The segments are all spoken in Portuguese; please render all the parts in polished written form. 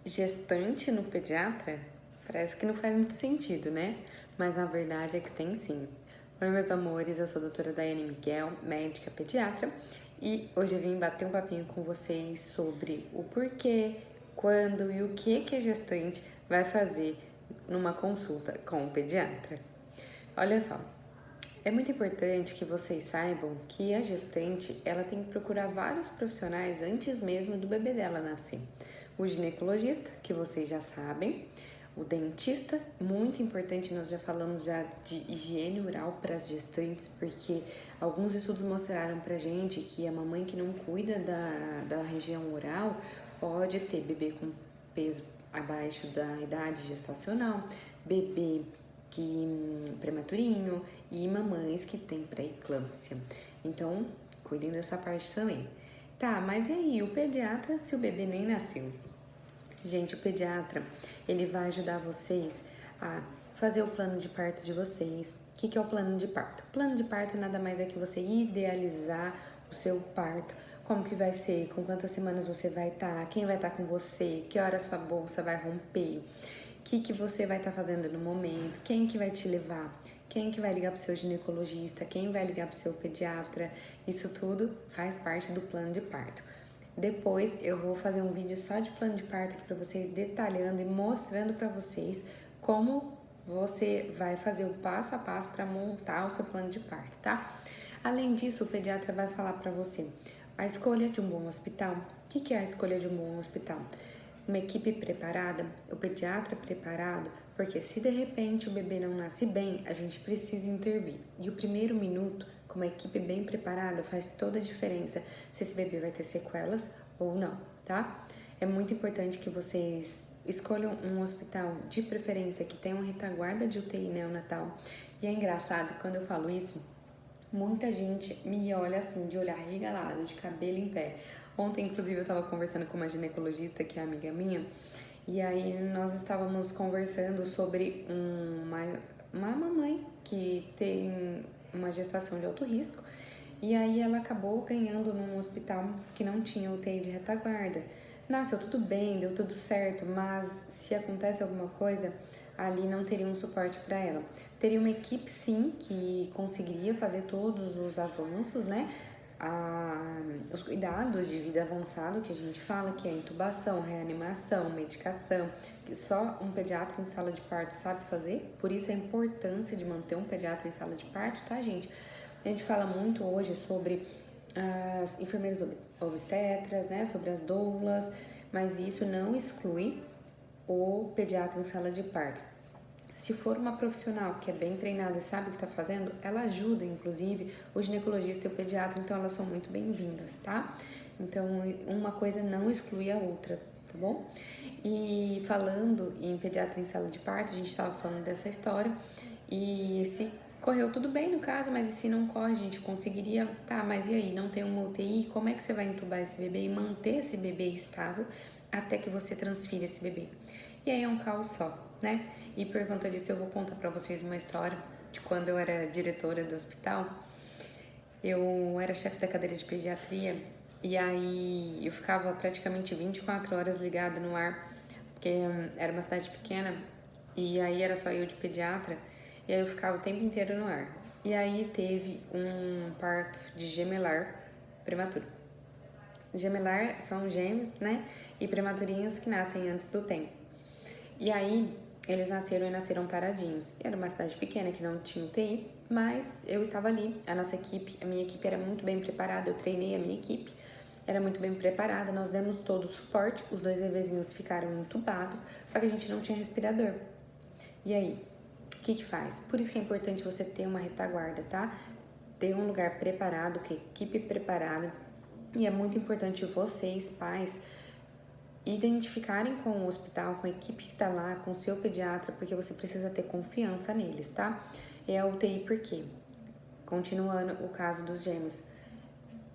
Gestante no pediatra? Parece que não faz muito sentido, né? Mas a verdade é que tem sim. Oi, meus amores, eu sou a doutora Daiane Miguel, médica pediatra, e hoje eu vim bater um papinho com vocês sobre o porquê, quando e o que a gestante vai fazer numa consulta com o pediatra. Olha só, é muito importante que vocês saibam que a gestante, ela tem que procurar vários profissionais antes mesmo do bebê dela nascer. O ginecologista, que vocês já sabem, o dentista, muito importante, nós já falamos já de higiene oral para as gestantes, porque alguns estudos mostraram pra gente que a mamãe que não cuida da região oral pode ter bebê com peso abaixo da idade gestacional, bebê que prematurinho e mamães que têm pré-eclâmpsia. Então, cuidem dessa parte também. Tá, mas e aí, o pediatra se o bebê nem nasceu? Gente, o pediatra, ele vai ajudar vocês a fazer o plano de parto de vocês. O que é o plano de parto? O plano de parto nada mais é que você idealizar o seu parto, como que vai ser, com quantas semanas você vai estar, quem vai estar com você, que hora a sua bolsa vai romper, o que você vai estar fazendo no momento, quem que vai te levar, quem que vai ligar pro seu ginecologista, quem vai ligar pro seu pediatra, isso tudo faz parte do plano de parto. Depois eu vou fazer um vídeo só de plano de parto aqui para vocês, detalhando e mostrando para vocês como você vai fazer o passo a passo para montar o seu plano de parto, tá? Além disso, o pediatra vai falar para você a escolha de um bom hospital. O que é a escolha de um bom hospital? Uma equipe preparada, o pediatra preparado, porque se de repente o bebê não nasce bem, a gente precisa intervir. E o primeiro minuto, com uma equipe bem preparada, faz toda a diferença se esse bebê vai ter sequelas ou não, tá? É muito importante que vocês escolham um hospital de preferência que tenha uma retaguarda de UTI neonatal. E é engraçado, quando eu falo isso, muita gente me olha assim, de olhar regalado, de cabelo em pé. Ontem, inclusive, eu estava conversando com uma ginecologista, que é amiga minha, e aí nós estávamos conversando sobre uma mamãe que tem uma gestação de alto risco, e aí ela acabou ganhando num hospital que não tinha UTI de retaguarda. Nasceu tudo bem, deu tudo certo, mas se acontece alguma coisa, ali não teria um suporte para ela. Teria uma equipe sim que conseguiria fazer todos os avanços, né? Os cuidados de vida avançado que a gente fala, que é intubação, reanimação, medicação, que só um pediatra em sala de parto sabe fazer. Por isso a importância de manter um pediatra em sala de parto, tá, gente? A gente fala muito hoje sobre as enfermeiras obstetras, né, sobre as doulas, mas isso não exclui o pediatra em sala de parto. Se for uma profissional que é bem treinada e sabe o que está fazendo, ela ajuda, inclusive, o ginecologista e o pediatra, então elas são muito bem-vindas, tá? Então, uma coisa não exclui a outra, tá bom? E falando em pediatra em sala de parto, a gente estava falando dessa história e se correu tudo bem no caso, mas e se não corre, a gente conseguiria, tá, mas e aí, não tem uma UTI, como é que você vai entubar esse bebê e manter esse bebê estável até que você transfira esse bebê? E aí é um caos só, né? E por conta disso eu vou contar pra vocês uma história de quando eu era diretora do hospital. Eu era chefe da cadeira de pediatria e aí eu ficava praticamente 24 horas ligada no ar, porque era uma cidade pequena e aí era só eu de pediatra, e aí eu ficava o tempo inteiro no ar. E aí teve um parto de gemelar prematuro. Gemelar são gêmeos, né? E prematurinhos que nascem antes do tempo. E aí eles nasceram paradinhos. Era uma cidade pequena que não tinha UTI, mas eu estava ali, a minha equipe era muito bem preparada, eu treinei a minha equipe, era muito bem preparada, nós demos todo o suporte, os dois bebezinhos ficaram entubados, só que a gente não tinha respirador. E aí, o que faz? Por isso que é importante você ter uma retaguarda, tá? Ter um lugar preparado, com a equipe preparada, e é muito importante vocês, pais, identificarem com o hospital, com a equipe que tá lá, com o seu pediatra, porque você precisa ter confiança neles, tá? É a UTI por quê? Continuando o caso dos gêmeos.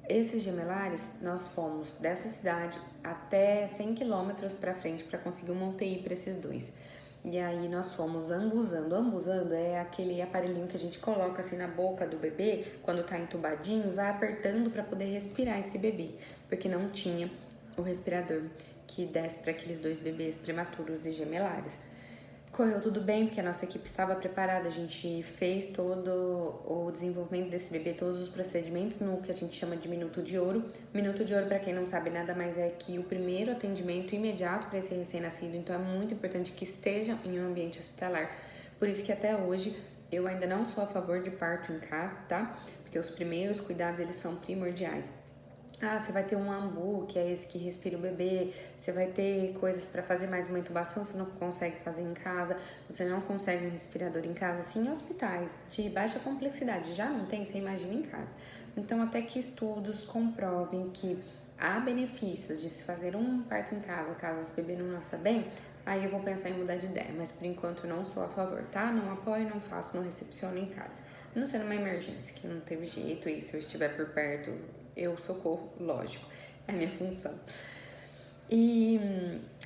Esses gemelares, nós fomos dessa cidade até 100 quilômetros para frente para conseguir uma UTI para esses dois. E aí nós fomos ambuzando. Ambuzando é aquele aparelhinho que a gente coloca assim na boca do bebê, quando tá entubadinho, vai apertando para poder respirar esse bebê, porque não tinha o respirador. que desse para aqueles 2 bebês prematuros e gemelares. Correu tudo bem, porque a nossa equipe estava preparada, a gente fez todo o desenvolvimento desse bebê, todos os procedimentos no que a gente chama de minuto de ouro. Minuto de ouro, para quem não sabe, nada mais é que o primeiro atendimento imediato para esse recém-nascido, então é muito importante que esteja em um ambiente hospitalar. Por isso que até hoje eu ainda não sou a favor de parto em casa, tá? Porque os primeiros cuidados, eles são primordiais. Ah, você vai ter um ambu, que é esse que respira o bebê, você vai ter coisas para fazer mais uma intubação, você não consegue fazer em casa, você não consegue um respirador em casa, sim, em hospitais de baixa complexidade, já não tem, você imagina em casa. Então, até que estudos comprovem que há benefícios de se fazer um parto em casa, caso o bebê não nasça bem, aí eu vou pensar em mudar de ideia, mas por enquanto eu não sou a favor, tá? Não apoio, não faço, não recepciono em casa. A não sendo uma emergência, que não teve jeito, e se eu estiver por perto, eu socorro, lógico, é a minha função. E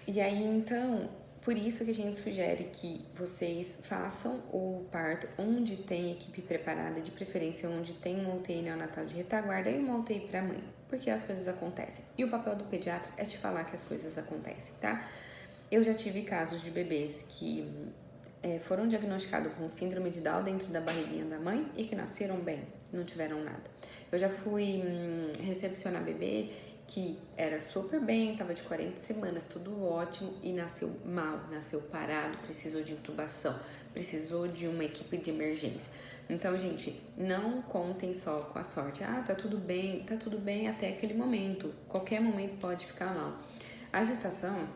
aí, então, por isso que a gente sugere que vocês façam o parto onde tem equipe preparada, de preferência onde tem uma UTI neonatal de retaguarda e uma UTI para mãe, porque as coisas acontecem. E o papel do pediatra é te falar que as coisas acontecem, tá? Eu já tive casos de bebês que foram diagnosticados com síndrome de Down dentro da barriguinha da mãe e que nasceram bem, não tiveram nada. Eu já fui recepcionar bebê que era super bem, tava de 40 semanas, tudo ótimo, e nasceu mal, nasceu parado, precisou de intubação, precisou de uma equipe de emergência. Então, gente, não contem só com a sorte. Ah, tá tudo bem até aquele momento. Qualquer momento pode ficar mal. A gestação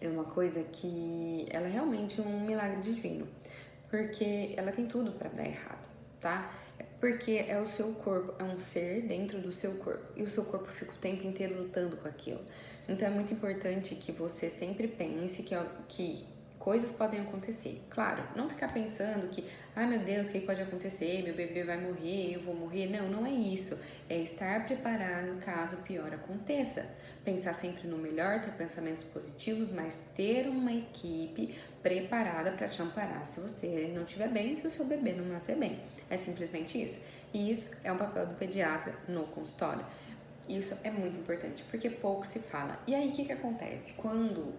é uma coisa que ela é realmente um milagre divino, porque ela tem tudo para dar errado, tá? Porque é o seu corpo, é um ser dentro do seu corpo, e o seu corpo fica o tempo inteiro lutando com aquilo. Então é muito importante que você sempre pense que coisas podem acontecer. Claro, não ficar pensando que, ai meu Deus, o que pode acontecer? Meu bebê vai morrer, eu vou morrer. Não, não é isso. É estar preparado caso o pior aconteça. Pensar sempre no melhor, ter pensamentos positivos, mas ter uma equipe preparada para te amparar se você não estiver bem, se o seu bebê não nascer bem. É simplesmente isso. E isso é um papel do pediatra no consultório. Isso é muito importante, porque pouco se fala. E aí, o que acontece? Quando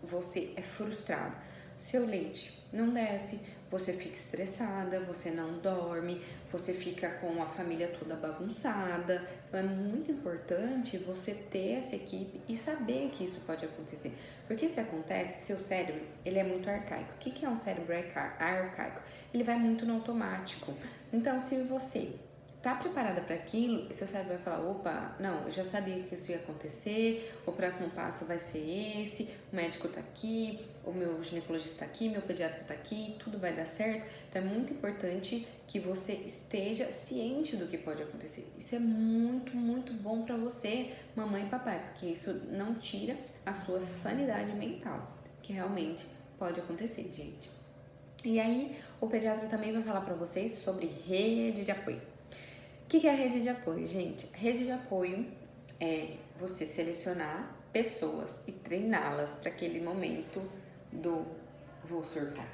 você é frustrado, seu leite não desce, você fica estressada, você não dorme, você fica com a família toda bagunçada. Então é muito importante você ter essa equipe e saber que isso pode acontecer. Porque se acontece, seu cérebro, ele é muito arcaico. O que é um cérebro arcaico? Ele vai muito no automático. Então, se você tá preparada para aquilo, seu cérebro vai falar, opa, não, eu já sabia que isso ia acontecer, o próximo passo vai ser esse, o médico tá aqui, o meu ginecologista tá aqui, meu pediatra tá aqui, tudo vai dar certo. Então é muito importante que você esteja ciente do que pode acontecer. Isso é muito, muito bom para você, mamãe e papai, porque isso não tira a sua sanidade mental, que realmente pode acontecer, gente. E aí, o pediatra também vai falar para vocês sobre rede de apoio. O que é a rede de apoio, gente? Rede de apoio é você selecionar pessoas e treiná-las para aquele momento do vou surtar.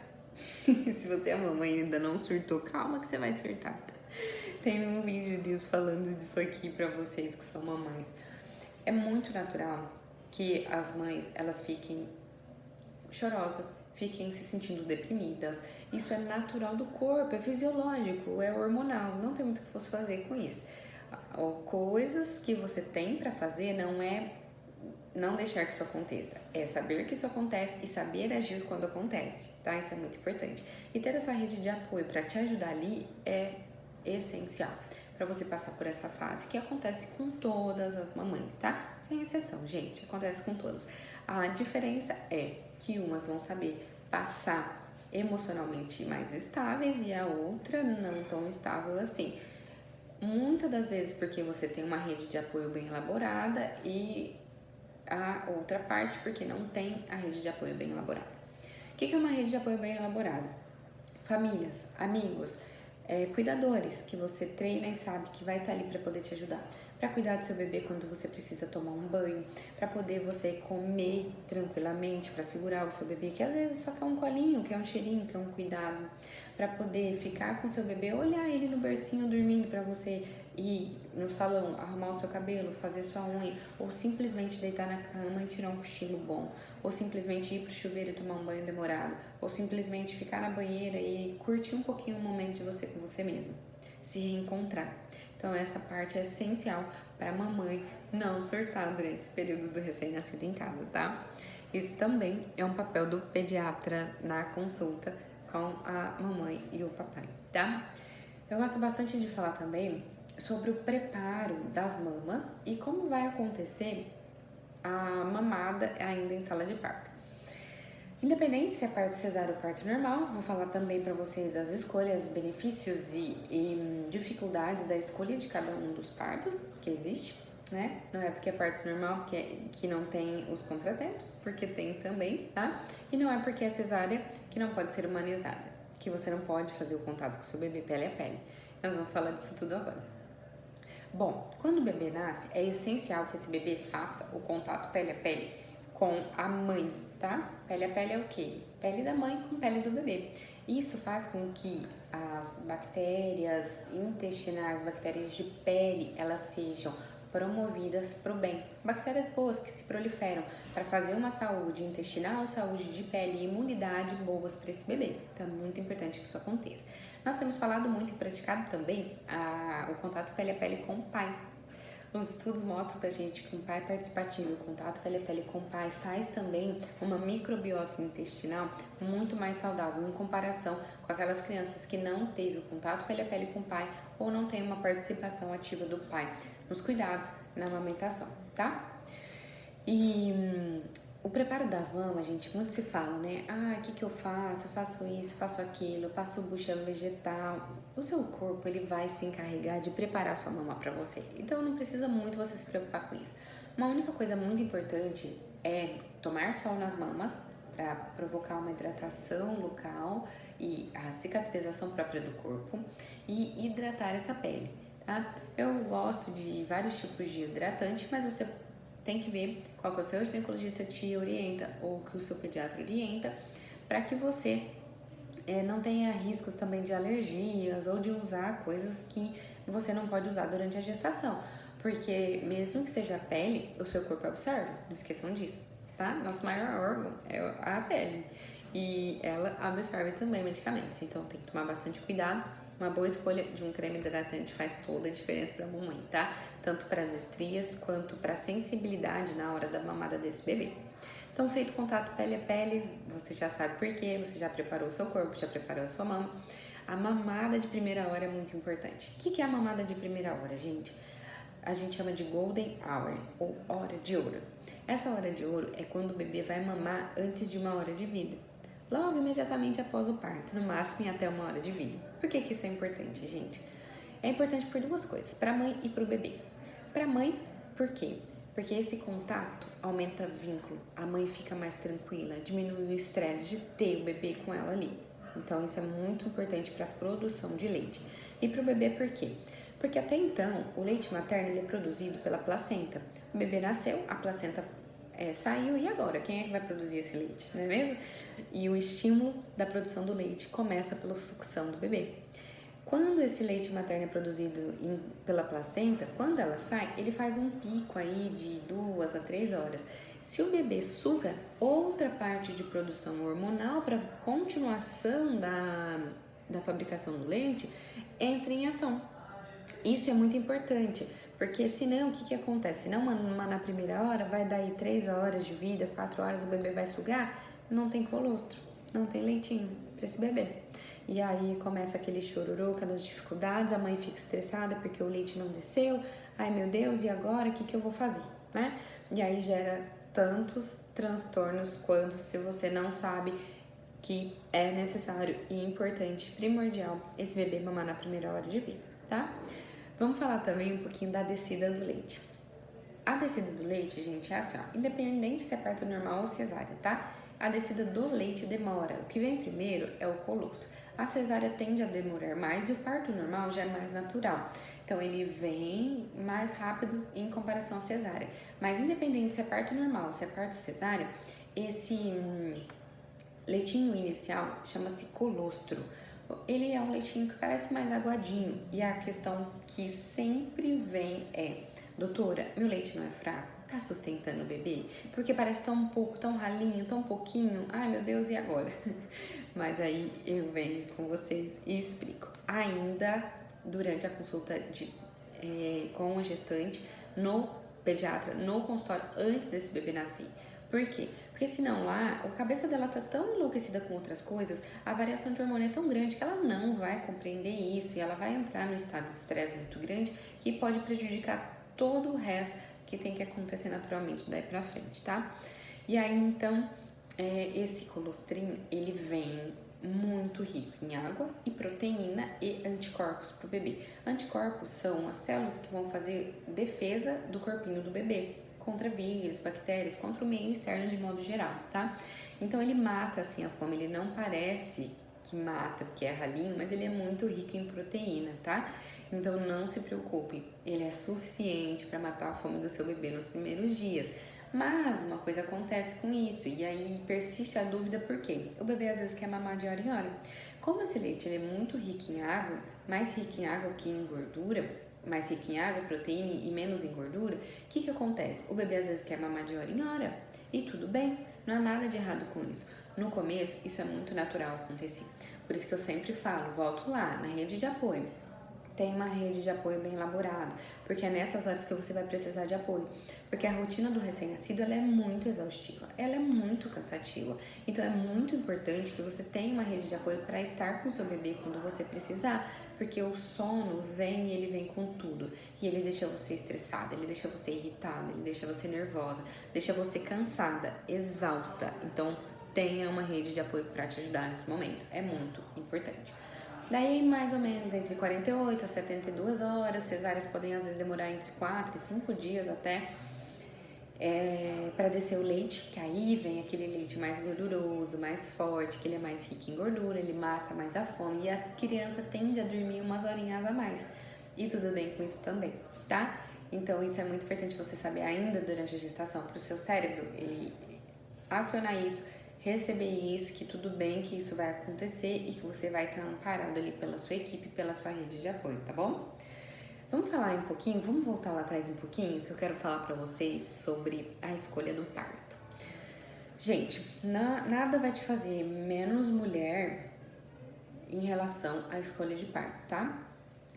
Se você é mamãe e ainda não surtou, calma que você vai surtar. Tem um vídeo disso falando disso aqui para vocês que são mamães. É muito natural que as mães elas fiquem chorosas, fiquem se sentindo deprimidas. Isso é natural do corpo, é fisiológico, é hormonal, não tem muito o que você fazer com isso. Coisas que você tem para fazer não é não deixar que isso aconteça, é saber que isso acontece e saber agir quando acontece, tá? Isso é muito importante. E ter a sua rede de apoio para te ajudar ali é essencial para você passar por essa fase que acontece com todas as mamães, tá? Sem exceção, gente, acontece com todas. A diferença é que umas vão saber passar emocionalmente mais estáveis e a outra não tão estável assim. Muitas das vezes porque você tem uma rede de apoio bem elaborada e a outra parte porque não tem a rede de apoio bem elaborada. O que é uma rede de apoio bem elaborada? Famílias, amigos, cuidadores que você treina e sabe que vai estar ali para poder te ajudar. Para cuidar do seu bebê quando você precisa tomar um banho, para poder você comer tranquilamente, para segurar o seu bebê, que às vezes só quer um colinho, quer um cheirinho, quer um cuidado, para poder ficar com o seu bebê, olhar ele no bercinho dormindo, para você ir no salão, arrumar o seu cabelo, fazer sua unha, ou simplesmente deitar na cama e tirar um cochilo bom, ou simplesmente ir pro chuveiro e tomar um banho demorado, ou simplesmente ficar na banheira e curtir um pouquinho o momento de você com você mesmo, se reencontrar. Então essa parte é essencial para a mamãe não surtar durante esse período do recém-nascido em casa, tá? Isso também é um papel do pediatra na consulta com a mamãe e o papai, tá? Eu gosto bastante de falar também sobre o preparo das mamas e como vai acontecer a mamada ainda em sala de parto. Independente se é parto cesáreo ou parto normal, vou falar também para vocês das escolhas, benefícios e dificuldades da escolha de cada um dos partos que existe, né? Não é porque é parto normal que não tem os contratempos, porque tem também, tá? E não é porque é cesárea que não pode ser humanizada, que você não pode fazer o contato com o seu bebê pele a pele. Nós vamos falar disso tudo agora. Bom, quando o bebê nasce, é essencial que esse bebê faça o contato pele a pele com a mãe, tá? Pele a pele é o quê? Pele da mãe com pele do bebê. Isso faz com que as bactérias intestinais, bactérias de pele, elas sejam promovidas para o bem. Bactérias boas que se proliferam para fazer uma saúde intestinal, saúde de pele e imunidade boas para esse bebê. Então é muito importante que isso aconteça. Nós temos falado muito e praticado também o contato pele a pele com o pai. Os estudos mostram pra gente que um pai participativo, o contato pele a pele com o pai, faz também uma microbiota intestinal muito mais saudável em comparação com aquelas crianças que não teve o contato pele a pele com o pai ou não tem uma participação ativa do pai nos cuidados, na amamentação, tá? E o preparo das mamas, gente, muito se fala, né? Ah, o que eu faço? Eu faço isso, faço aquilo, passo bucha vegetal. O seu corpo, ele vai se encarregar de preparar sua mama para você. Então, não precisa muito você se preocupar com isso. Uma única coisa muito importante é tomar sol nas mamas para provocar uma hidratação local e a cicatrização própria do corpo e hidratar essa pele, tá? Eu gosto de vários tipos de hidratante, mas você tem que ver qual que o seu ginecologista te orienta ou que o seu pediatra orienta para que você não tenha riscos também de alergias ou de usar coisas que você não pode usar durante a gestação. Porque mesmo que seja a pele, o seu corpo absorve, não esqueçam disso, tá? Nosso maior órgão é a pele e ela absorve também medicamentos, então tem que tomar bastante cuidado. Uma boa escolha de um creme hidratante faz toda a diferença para a mamãe, tá? Tanto para as estrias quanto para a sensibilidade na hora da mamada desse bebê. Então, feito contato pele a pele, você já sabe por quê, você já preparou o seu corpo, já preparou a sua mama. A mamada de primeira hora é muito importante. O que é a mamada de primeira hora, gente? A gente chama de golden hour ou hora de ouro. Essa hora de ouro é quando o bebê vai mamar antes de uma hora de vida. Logo imediatamente após o parto, no máximo em até uma hora de vida. Por que isso é importante, gente? É importante por duas coisas, para a mãe e para o bebê. Para a mãe, por quê? Porque esse contato aumenta vínculo, a mãe fica mais tranquila, diminui o estresse de ter o bebê com ela ali. Então isso é muito importante para a produção de leite. E para o bebê, por quê? Porque até então, o leite materno ele é produzido pela placenta. O bebê nasceu, a placenta saiu e agora? Quem é que vai produzir esse leite, não é mesmo? E o estímulo da produção do leite começa pela sucção do bebê. Quando esse leite materno é produzido pela placenta, quando ela sai, ele faz um pico aí de 2 a 3 horas. Se o bebê suga, outra parte de produção hormonal para continuação da fabricação do leite entra em ação. Isso é muito importante, porque senão o que acontece? Se não mamar na primeira hora, vai dar aí 3 horas de vida, 4 horas o bebê vai sugar, não tem colostro, não tem leitinho para esse bebê. E aí começa aquele chororô, aquelas dificuldades, a mãe fica estressada porque o leite não desceu, ai meu Deus, e agora o que eu vou fazer, né? E aí gera tantos transtornos quanto se você não sabe que é necessário e importante, primordial, esse bebê mamar na primeira hora de vida, tá? Vamos falar também um pouquinho da descida do leite. A descida do leite, gente, é assim, ó, independente se é parto normal ou cesárea, tá? A descida do leite demora. O que vem primeiro é o colostro. A cesárea tende a demorar mais e o parto normal já é mais natural. Então, ele vem mais rápido em comparação à cesárea. Mas independente se é parto normal ou se é parto cesárea, esse leitinho inicial chama-se colostro. ele é um leitinho que parece mais aguadinho. E a questão que sempre vem é: doutora, meu leite não é fraco? Tá sustentando o bebê? Porque parece tão pouco, tão ralinho, tão pouquinho. Ai, meu Deus, e agora? Mas aí eu venho com vocês e explico. Ainda durante a consulta com o gestante, no pediatra, no consultório, antes desse bebê nascer. Por quê? Porque senão lá, a cabeça dela tá tão enlouquecida com outras coisas, a variação de hormônio é tão grande que ela não vai compreender isso e ela vai entrar num estado de estresse muito grande que pode prejudicar todo o resto que tem que acontecer naturalmente daí pra frente, tá? E aí, então, esse colostrinho, ele vem muito rico em água e proteína e anticorpos para o bebê. Anticorpos são as células que vão fazer defesa do corpinho do bebê contra vírus, bactérias, contra o meio externo de modo geral, tá? Então ele mata assim a fome, ele não parece que mata porque é ralinho, mas ele é muito rico em proteína, tá? Então não se preocupe, ele é suficiente para matar a fome do seu bebê nos primeiros dias. Mas uma coisa acontece com isso e aí persiste a dúvida por quê? O bebê às vezes quer mamar de hora em hora. Como esse leite ele é muito rico em água, mais rico em água que em gordura, mais rico em água, proteína e menos em gordura, o que acontece? O bebê às vezes quer mamar de hora em hora e tudo bem, não há nada de errado com isso. No começo, isso é muito natural acontecer. Por isso que eu sempre falo, volto lá na rede de apoio. Tem uma rede de apoio bem elaborada, porque é nessas horas que você vai precisar de apoio. Porque a rotina do recém-nascido ela é muito exaustiva, ela é muito cansativa. Então é muito importante que você tenha uma rede de apoio para estar com o seu bebê quando você precisar, porque o sono vem e ele vem com tudo. E ele deixa você estressada, ele deixa você irritada, ele deixa você nervosa, deixa você cansada, exausta. Então tenha uma rede de apoio para te ajudar nesse momento, é muito importante. Daí, mais ou menos entre 48 a 72 horas, cesáreas podem às vezes demorar entre 4 e 5 dias até para descer o leite, que aí vem aquele leite mais gorduroso, mais forte, que ele é mais rico em gordura, ele mata mais a fome e a criança tende a dormir umas horinhas a mais. E tudo bem com isso também, tá? Então isso é muito importante você saber ainda durante a gestação, para o seu cérebro ele acionar isso, receber isso, que tudo bem, que isso vai acontecer e que você vai estar amparado ali pela sua equipe, pela sua rede de apoio, tá bom? Vamos falar um pouquinho, vamos voltar lá atrás um pouquinho, que eu quero falar pra vocês sobre a escolha do parto. Gente, nada vai te fazer menos mulher em relação à escolha de parto, tá?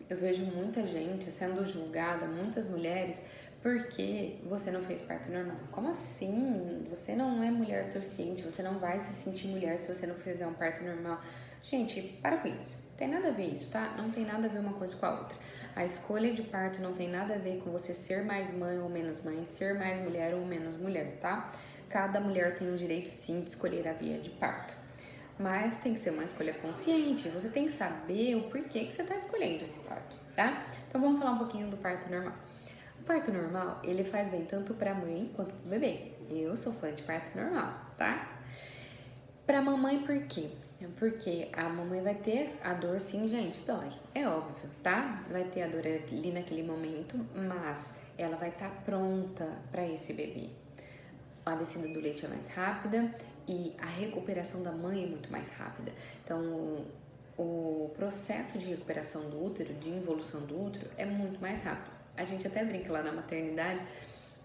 Eu vejo muita gente sendo julgada, muitas mulheres, porque você não fez parto normal. Como assim? Você não é mulher suficiente, você não vai se sentir mulher se você não fizer um parto normal. Gente, para com isso. Tem nada a ver isso, tá? Não tem nada a ver uma coisa com a outra. A escolha de parto não tem nada a ver com você ser mais mãe ou menos mãe, ser mais mulher ou menos mulher, tá? Cada mulher tem o direito sim de escolher a via de parto. Mas tem que ser uma escolha consciente, você tem que saber o porquê que você está escolhendo esse parto, tá? Então vamos falar um pouquinho do parto normal. O parto normal, ele faz bem tanto para a mãe quanto para o bebê. Eu sou fã de parto normal, tá? Para a mamãe, por quê? Porque a mamãe vai ter a dor, sim, gente, dói. É óbvio, tá? Vai ter a dor ali naquele momento, mas ela vai estar pronta para esse bebê. A descida do leite é mais rápida e a recuperação da mãe é muito mais rápida. Então, o processo de recuperação do útero, de involução do útero, é muito mais rápido. A gente até brinca lá na maternidade,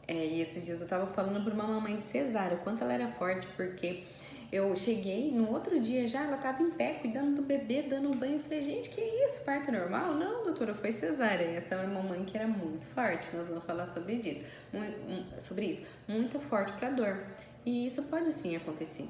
e esses dias eu tava falando pra uma mamãe de cesárea, o quanto ela era forte, porque eu cheguei, no outro dia já, ela tava em pé, cuidando do bebê, dando banho. Eu falei, gente, que isso, parto normal? Não, doutora, foi cesárea. E essa é uma mamãe que era muito forte, nós vamos falar sobre isso. Muito forte pra dor. E isso pode sim acontecer.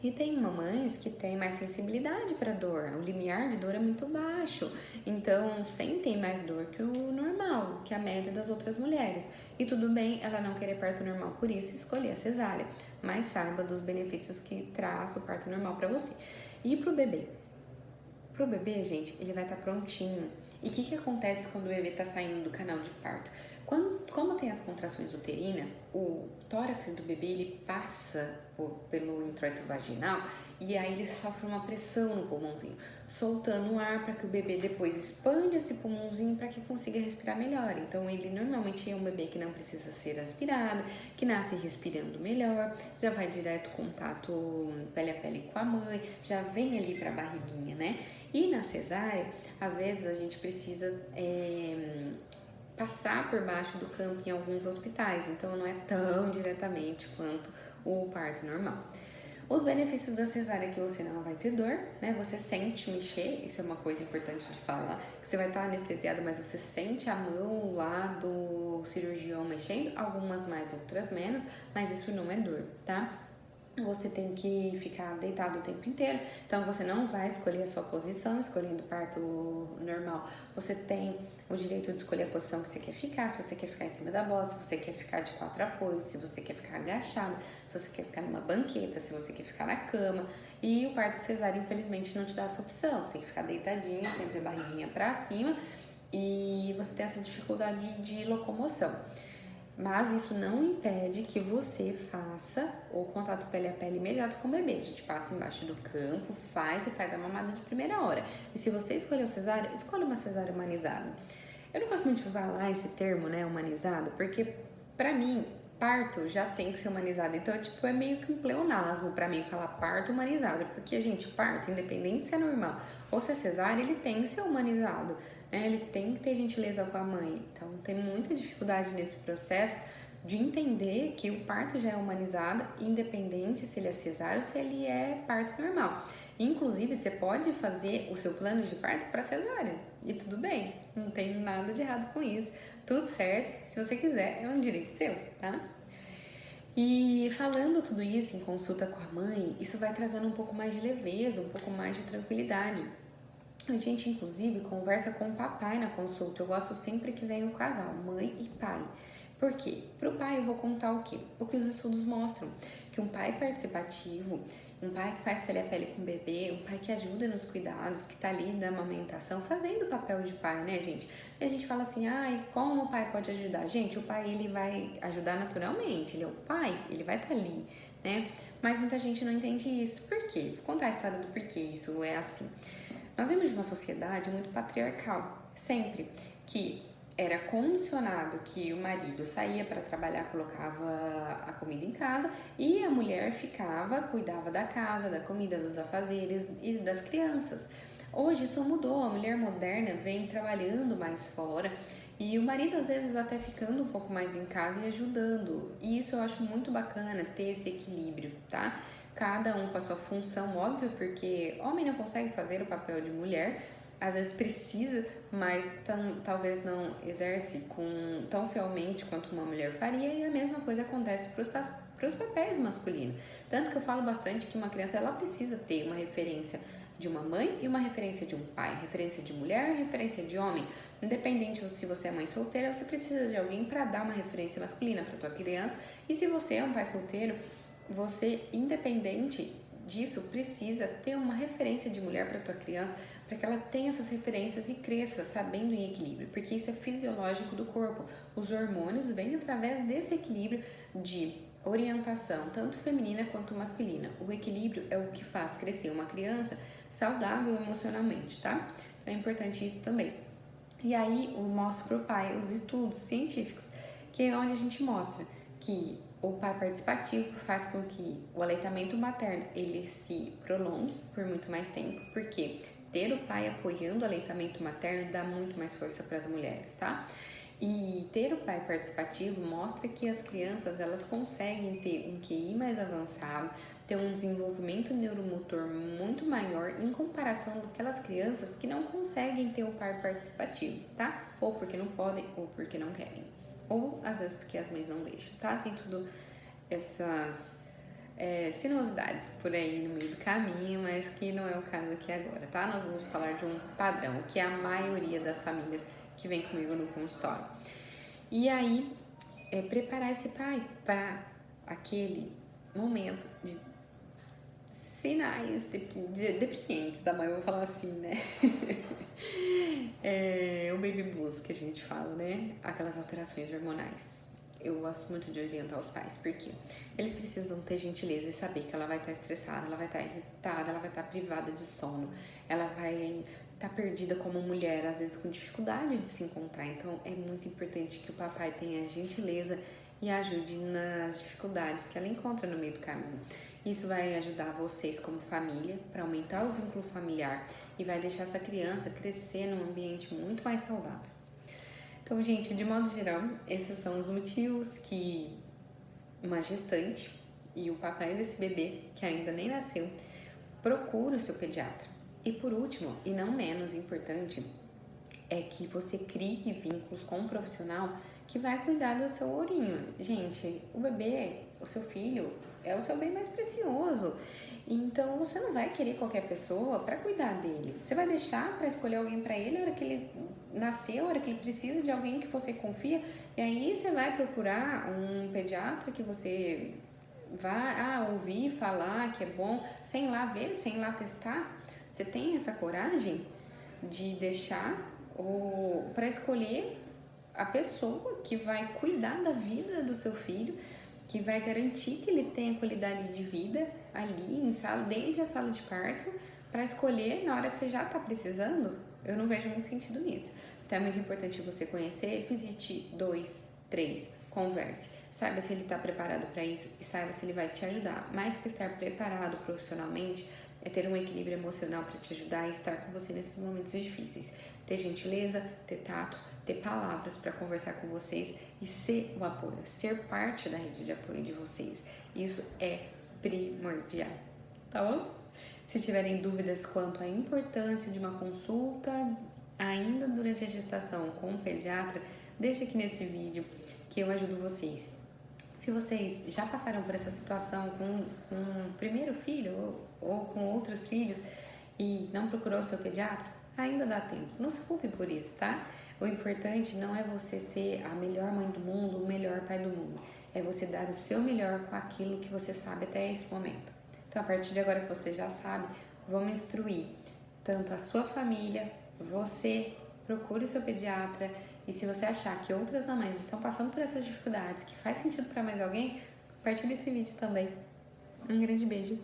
E tem mamães que têm mais sensibilidade para dor, o limiar de dor é muito baixo, então sentem mais dor que o normal, que a média das outras mulheres. E tudo bem ela não querer parto normal, por isso escolher a cesárea, mas saiba dos benefícios que traz o parto normal para você. E pro bebê? Pro bebê, gente, ele vai estar prontinho. E o que acontece quando o bebê está saindo do canal de parto? Como tem as contrações uterinas, tórax do bebê, ele passa pelo introito vaginal e aí ele sofre uma pressão no pulmãozinho, soltando o ar para que o bebê depois expande esse pulmãozinho para que consiga respirar melhor. Então ele normalmente é um bebê que não precisa ser aspirado, que nasce respirando melhor, já vai direto contato pele a pele com a mãe, já vem ali para a barriguinha, né? E na cesárea, às vezes a gente precisa passar por baixo do campo em alguns hospitais, então não é tão diretamente quanto o parto normal. Os benefícios da cesárea é que você não vai ter dor, né? Você sente mexer, isso é uma coisa importante de falar, que você vai estar anestesiado, mas você sente a mão lá do cirurgião mexendo, algumas mais, outras menos, mas isso não é dor, tá? Você tem que ficar deitado o tempo inteiro, então você não vai escolher a sua posição, escolhendo parto normal. Você tem o direito de escolher a posição que você quer ficar, se você quer ficar em cima da bola, se você quer ficar de 4 apoios, se você quer ficar agachado, se você quer ficar numa banqueta, se você quer ficar na cama. E o parto cesárea, infelizmente, não te dá essa opção, você tem que ficar deitadinha, sempre a barriguinha pra cima, e você tem essa dificuldade de locomoção. Mas isso não impede que você faça o contato pele a pele imediato com o bebê. A gente passa embaixo do campo, faz a mamada de primeira hora. E se você escolheu cesárea, escolha uma cesárea humanizada. Eu não gosto muito de falar esse termo, né, humanizado, porque pra mim, parto já tem que ser humanizado. Então, tipo, é meio que um pleonasmo pra mim falar parto humanizado. Porque, gente, parto, independente se é normal ou se é cesárea, ele tem que ser humanizado. Ele tem que ter gentileza com a mãe. Então, tem muita dificuldade nesse processo de entender que o parto já é humanizado, independente se ele é cesárea ou se ele é parto normal. Inclusive, você pode fazer o seu plano de parto para cesárea e tudo bem, não tem nada de errado com isso. Tudo certo, se você quiser, é um direito seu, tá? E falando tudo isso em consulta com a mãe, isso vai trazendo um pouco mais de leveza, um pouco mais de tranquilidade. A gente, inclusive, conversa com o papai na consulta. Eu gosto sempre que vem o casal, mãe e pai. Por quê? Para o pai eu vou contar o quê? O que os estudos mostram. Que um pai participativo, um pai que faz pele a pele com o bebê, um pai que ajuda nos cuidados, que tá ali na amamentação, fazendo o papel de pai, né, gente? E a gente fala assim, ai, como o pai pode ajudar? Gente, o pai, ele vai ajudar naturalmente, ele é o pai, ele vai estar ali, né? Mas muita gente não entende isso. Por quê? Vou contar a história do porquê isso é assim. Nós vivemos uma sociedade muito patriarcal, sempre que era condicionado que o marido saía para trabalhar, colocava a comida em casa e a mulher ficava, cuidava da casa, da comida, dos afazeres e das crianças. Hoje isso mudou, a mulher moderna vem trabalhando mais fora e o marido às vezes até ficando um pouco mais em casa e ajudando. E isso eu acho muito bacana, ter esse equilíbrio, tá? Cada um com a sua função, óbvio, porque homem não consegue fazer o papel de mulher, às vezes precisa, mas talvez não exerce tão fielmente quanto uma mulher faria, e a mesma coisa acontece para os papéis masculinos. Tanto que eu falo bastante que uma criança ela precisa ter uma referência de uma mãe e uma referência de um pai, referência de mulher, referência de homem. Independente se você é mãe solteira, você precisa de alguém para dar uma referência masculina para tua criança, e se você é um pai solteiro, você, independente disso, precisa ter uma referência de mulher para tua criança, para que ela tenha essas referências e cresça sabendo em equilíbrio, porque isso é fisiológico do corpo. Os hormônios vêm através desse equilíbrio de orientação, tanto feminina quanto masculina. O equilíbrio é o que faz crescer uma criança saudável emocionalmente, tá? Então é importante isso também. E aí eu mostro para o pai os estudos científicos, que é onde a gente mostra que o pai participativo faz com que o aleitamento materno ele se prolongue por muito mais tempo, porque ter o pai apoiando o aleitamento materno dá muito mais força para as mulheres, tá? E ter o pai participativo mostra que as crianças elas conseguem ter um QI mais avançado, ter um desenvolvimento neuromotor muito maior em comparação daquelas crianças que não conseguem ter o pai participativo, tá? Ou porque não podem ou porque não querem. Ou às vezes porque as mães não deixam, tá? Tem tudo essas sinuosidades por aí no meio do caminho, mas que não é o caso aqui agora, tá? Nós vamos falar de um padrão, que é a maioria das famílias que vem comigo no consultório. E aí, preparar esse pai para aquele momento de sinais deprimentes da mãe, eu vou falar assim, né? O baby blues que a gente fala, né? Aquelas alterações hormonais. eu gosto muito de orientar os pais, porque eles precisam ter gentileza e saber que ela vai estar estressada, ela vai estar irritada, ela vai estar privada de sono, ela vai estar perdida como mulher, às vezes com dificuldade de se encontrar. Então é muito importante que o papai tenha gentileza e ajude nas dificuldades que ela encontra no meio do caminho. Isso vai ajudar vocês como família para aumentar o vínculo familiar e vai deixar essa criança crescer num ambiente muito mais saudável. Então, gente, de modo geral, esses são os motivos que uma gestante e o papai desse bebê, que ainda nem nasceu, procura o seu pediatra. E por último, e não menos importante, é que você crie vínculos com um profissional que vai cuidar do seu ourinho. Gente, o bebê, o seu filho, é o seu bem mais precioso. Então você não vai querer qualquer pessoa para cuidar dele. Você vai deixar para escolher alguém para ele a hora que ele nasceu, a hora que ele precisa de alguém que você confia. E aí você vai procurar um pediatra que você vai ouvir falar que é bom, sem lá ver, sem lá testar. Você tem essa coragem de deixar para escolher a pessoa que vai cuidar da vida do seu filho, que vai garantir que ele tenha qualidade de vida ali em sala, desde a sala de parto, para escolher na hora que você já está precisando? Eu não vejo muito sentido nisso. Então é muito importante você conhecer, visite 2, 3, converse, saiba se ele está preparado para isso e saiba se ele vai te ajudar. Mais que estar preparado profissionalmente, é ter um equilíbrio emocional para te ajudar e estar com você nesses momentos difíceis. Ter gentileza, ter tato, ter palavras para conversar com vocês e ser o apoio, ser parte da rede de apoio de vocês. Isso é primordial, tá bom? Se tiverem dúvidas quanto à importância de uma consulta ainda durante a gestação com um pediatra, deixa aqui nesse vídeo que eu ajudo vocês. Se vocês já passaram por essa situação com o primeiro filho ou com outros filhos e não procurou o seu pediatra, ainda dá tempo. Não se culpe por isso, tá? O importante não é você ser a melhor mãe do mundo, o melhor pai do mundo. É você dar o seu melhor com aquilo que você sabe até esse momento. Então, a partir de agora que você já sabe, vamos instruir tanto a sua família, você procure o seu pediatra. E se você achar que outras mamães estão passando por essas dificuldades, que faz sentido para mais alguém, compartilhe esse vídeo também. Um grande beijo!